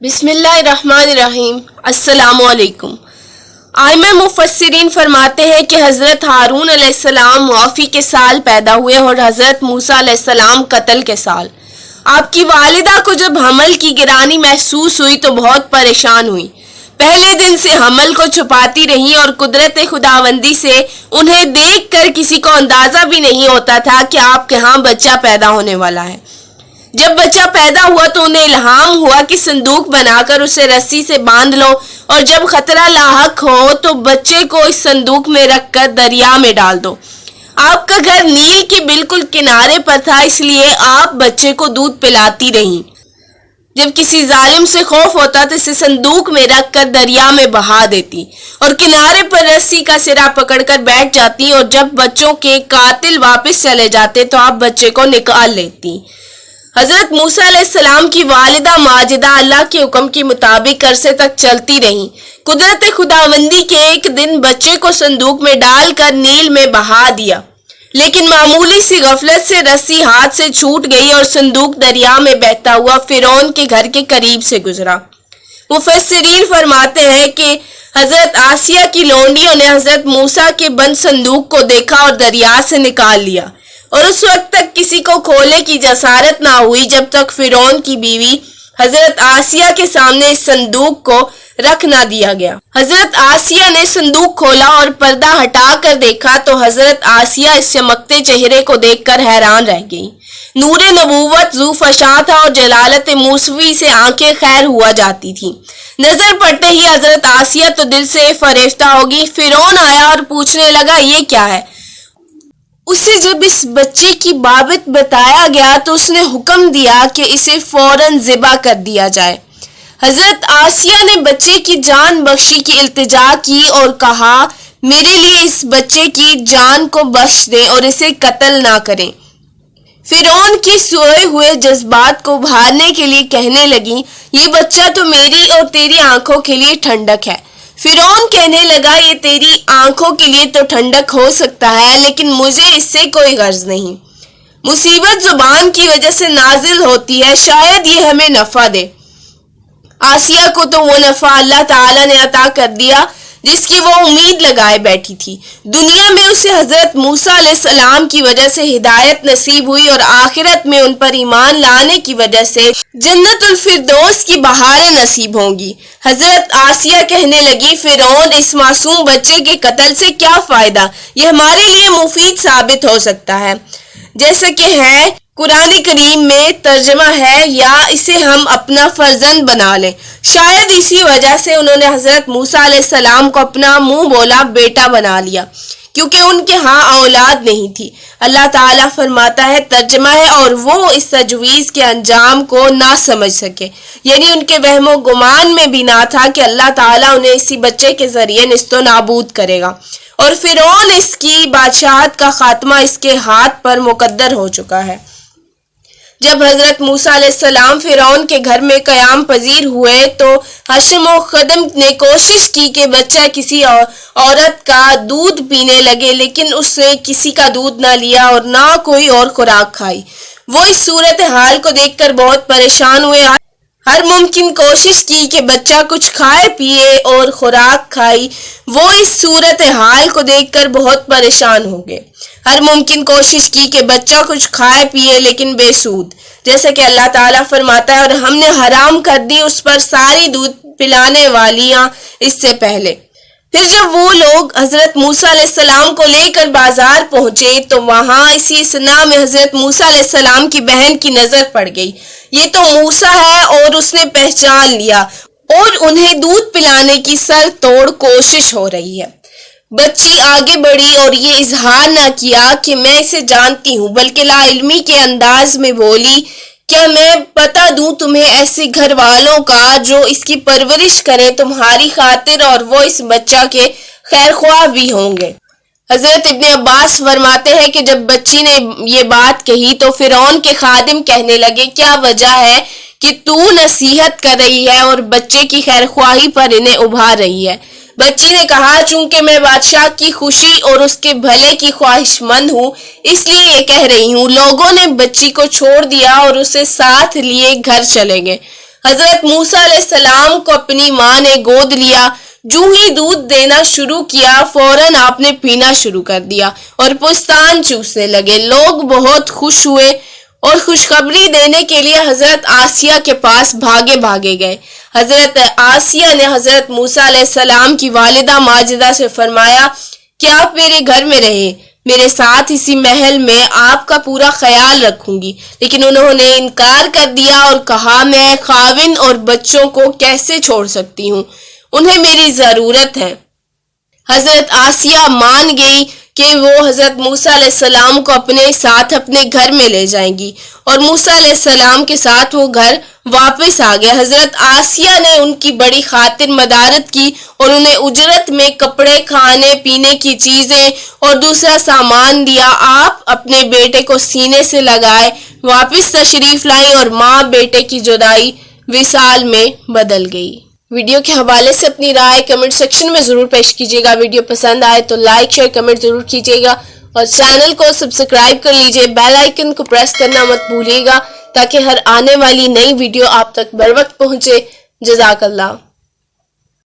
بسم اللہ الرحمن الرحیم۔ السلام علیکم۔ آئمہ مفسرین فرماتے ہیں کہ حضرت ہارون علیہ السلام معافی کے سال پیدا ہوئے اور حضرت موسیٰ علیہ السلام قتل کے سال۔ آپ کی والدہ کو جب حمل کی گرانی محسوس ہوئی تو بہت پریشان ہوئی۔ پہلے دن سے حمل کو چھپاتی رہی اور قدرت خداوندی سے انہیں دیکھ کر کسی کو اندازہ بھی نہیں ہوتا تھا کہ آپ کے ہاں بچہ پیدا ہونے والا ہے۔ جب بچہ پیدا ہوا تو انہیں الہام ہوا کہ صندوق بنا کر اسے رسی سے باندھ لو اور جب خطرہ لاحق ہو تو بچے کو اس صندوق میں رکھ کر دریا میں ڈال دو۔ آپ کا گھر نیل کے بالکل کنارے پر تھا، اس لیے آپ بچے کو دودھ پلاتی رہیں۔ جب کسی ظالم سے خوف ہوتا تو اسے صندوق میں رکھ کر دریا میں بہا دیتی اور کنارے پر رسی کا سرا پکڑ کر بیٹھ جاتی اور جب بچوں کے قاتل واپس چلے جاتے تو آپ بچے کو نکال لیتی۔ حضرت موسیٰ علیہ السلام کی والدہ ماجدہ اللہ کے حکم کے مطابق عرصے تک چلتی رہیں۔ قدرت خداوندی کے ایک دن بچے کو صندوق میں ڈال کر نیل میں بہا دیا، لیکن معمولی سی غفلت سے رسی ہاتھ سے چھوٹ گئی اور صندوق دریا میں بہتا ہوا فرعون کے گھر کے قریب سے گزرا۔ مفسرین فرماتے ہیں کہ حضرت آسیہ کی لونڈیوں نے حضرت موسیٰ کے بند صندوق کو دیکھا اور دریا سے نکال لیا، اور اس وقت تک کسی کو کھولنے کی جسارت نہ ہوئی جب تک فرعون کی بیوی حضرت آسیہ کے سامنے اس صندوق کو رکھ نہ دیا گیا۔ حضرت آسیہ نے صندوق کھولا اور پردہ ہٹا کر دیکھا تو حضرت آسیہ اس چمکتے چہرے کو دیکھ کر حیران رہ گئی۔ نور نبوت ذو فشاں تھا اور جلالت موسوی سے آنکھیں خیر ہوا جاتی تھی۔ نظر پڑتے ہی حضرت آسیہ تو دل سے فریفتہ ہوگی۔ فرعون آیا اور پوچھنے لگا یہ کیا ہے؟ اسے جب اس بچے کی بابت بتایا گیا تو اس نے حکم دیا کہ اسے فوراً ذبح کر دیا جائے۔ حضرت آسیہ نے بچے کی جان بخشی کی التجا کی اور کہا میرے لیے اس بچے کی جان کو بخش دیں اور اسے قتل نہ کریں۔ فرعون کے سوئے ہوئے جذبات کو ابھارنے کے لیے کہنے لگی یہ بچہ تو میری اور تیری آنکھوں کے لیے ٹھنڈک ہے۔ فرعون کہنے لگا یہ تیری آنکھوں کے لیے تو ٹھنڈک ہو سکتا ہے لیکن مجھے اس سے کوئی غرض نہیں۔ مصیبت زبان کی وجہ سے نازل ہوتی ہے، شاید یہ ہمیں نفع دے۔ آسیہ کو تو وہ نفع اللہ تعالیٰ نے عطا کر دیا جس کی وہ امید لگائے بیٹھی تھی۔ دنیا میں اسے حضرت موسیٰ علیہ السلام کی وجہ سے ہدایت نصیب ہوئی اور آخرت میں ان پر ایمان لانے کی وجہ سے جنت الفردوس کی بہاریں نصیب ہوں گی۔ حضرت آسیہ کہنے لگی فرعون اس معصوم بچے کے قتل سے کیا فائدہ؟ یہ ہمارے لیے مفید ثابت ہو سکتا ہے، جیسا کہ ہے قرآن کریم میں ترجمہ ہے، یا اسے ہم اپنا فرزند بنا لیں۔ شاید اسی وجہ سے انہوں نے حضرت موسیٰ علیہ السلام کو اپنا منہ بولا بیٹا بنا لیا، کیونکہ ان کے ہاں اولاد نہیں تھی۔ اللہ تعالیٰ فرماتا ہے ترجمہ ہے اور وہ اس تجویز کے انجام کو نہ سمجھ سکے، یعنی ان کے وہم و گمان میں بھی نہ تھا کہ اللہ تعالیٰ انہیں اسی بچے کے ذریعے نیست و نابود کرے گا، اور فرعون اس کی بادشاہت کا خاتمہ اس کے ہاتھ پر مقدر ہو چکا ہے۔ جب حضرت موسیٰ علیہ السلام فرعون کے گھر میں قیام پذیر ہوئے تو حشم و خدم نے کوشش کی کہ بچہ کسی عورت کا دودھ پینے لگے، لیکن اس نے کسی کا دودھ نہ لیا اور نہ کوئی اور خوراک کھائی۔ وہ اس صورتحال کو دیکھ کر بہت پریشان ہوئے، ہر ممکن کوشش کی کہ بچہ کچھ کھائے پیے اور خوراک کھائی۔ وہ اس صورتحال کو دیکھ کر بہت پریشان ہو گئے، ہر ممکن کوشش کی کہ بچہ کچھ کھائے پیے لیکن بے سود، جیسا کہ اللہ تعالیٰ فرماتا ہے اور ہم نے حرام کر دی اس پر ساری دودھ پلانے والیاں اس سے پہلے۔ پھر جب وہ لوگ حضرت موسیٰ علیہ السلام کو لے کر بازار پہنچے تو وہاں اسی اثنا میں حضرت موسیٰ علیہ السلام کی بہن کی نظر پڑ گئی۔ یہ تو موسیٰ ہے، اور اس نے پہچان لیا اور انہیں دودھ پلانے کی سر توڑ کوشش ہو رہی ہے۔ بچی آگے بڑھی اور یہ اظہار نہ کیا کہ میں اسے جانتی ہوں، بلکہ لا علمی کے انداز میں بولی کیا میں پتہ دوں تمہیں ایسے گھر والوں کا جو اس کی پرورش کریں تمہاری خاطر، اور وہ اس بچہ کے خیر خواہ بھی ہوں گے۔ حضرت ابن عباس فرماتے ہیں کہ جب بچی نے یہ بات کہی تو فرعون کے خادم کہنے لگے کیا وجہ ہے کہ تو نصیحت کر رہی ہے اور بچے کی خیر خواہی پر انہیں ابھار رہی ہے؟ بچی نے کہا چونکہ میں بادشاہ کی خوشی اور اس کے بھلے کی خواہش مند ہوں اس لیے یہ کہہ رہی ہوں۔ لوگوں نے بچی کو چھوڑ دیا اور اسے ساتھ لیے گھر چلے گئے۔ حضرت موسیٰ علیہ السلام کو اپنی ماں نے گود لیا، جو ہی دودھ دینا شروع کیا فوراً آپ نے پینا شروع کر دیا اور پستان چوسنے لگے۔ لوگ بہت خوش ہوئے اور خوشخبری دینے کے لیے حضرت آسیہ کے پاس بھاگے گئے۔ حضرت آسیہ نے حضرت موسیٰ علیہ السلام کی والدہ ماجدہ سے فرمایا کہ آپ میرے گھر میں رہیں، میرے ساتھ اسی محل میں آپ کا پورا خیال رکھوں گی، لیکن انہوں نے انکار کر دیا اور کہا میں خاوند اور بچوں کو کیسے چھوڑ سکتی ہوں، انہیں میری ضرورت ہے۔ حضرت آسیہ مان گئی کہ وہ حضرت موسیٰ علیہ السلام کو اپنے ساتھ اپنے گھر میں لے جائیں گی، اور موسیٰ علیہ السلام کے ساتھ وہ گھر واپس آ گئے۔ حضرت آسیہ نے ان کی بڑی خاطر مدارت کی اور انہیں اجرت میں کپڑے، کھانے پینے کی چیزیں اور دوسرا سامان دیا۔ آپ اپنے بیٹے کو سینے سے لگائے واپس تشریف لائیں اور ماں بیٹے کی جدائی وصال میں بدل گئی۔ ویڈیو کے حوالے سے اپنی رائے کمنٹ سیکشن میں ضرور پیش کیجیے گا۔ ویڈیو پسند آئے تو لائک شیئر کمنٹ ضرور کیجیے گا اور چینل کو سبسکرائب کر لیجیے، بیل آئیکن کو پریس کرنا مت بھولیے گا تاکہ ہر آنے والی نئی ویڈیو آپ تک بر وقت پہنچے۔ جزاک اللہ۔